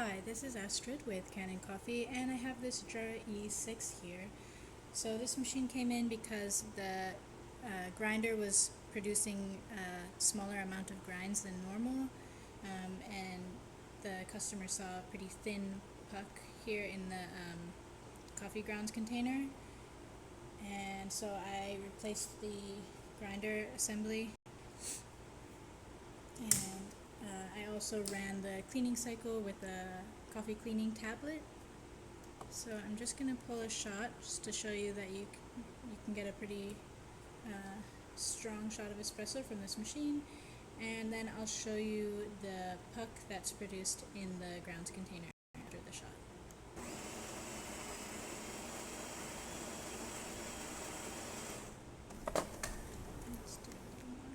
Hi, this is Astrid with Kanen Coffee, and I have this Jura E6 here. So this machine came in because the grinder was producing a smaller amount of grinds than normal, and the customer saw a pretty thin puck here in the coffee grounds container, and so I replaced the grinder assembly, and I also ran the cleaning cycle with a coffee cleaning tablet. So I'm just going to pull a shot just to show you that you can get a pretty strong shot of espresso from this machine, and then I'll show you the puck that's produced in the grounds container after the shot. Let's do a little more.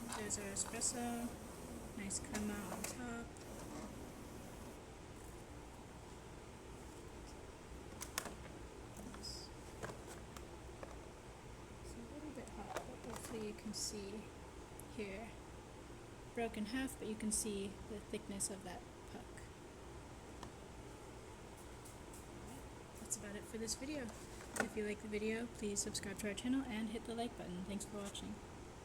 Alright, there's our espresso. Nice crema on top. It's a little bit hot, but hopefully you can see here. Broken half, but you can see the thickness of that puck. That's about it for this video. If you like the video, please subscribe to our channel and hit the like button. Thanks for watching.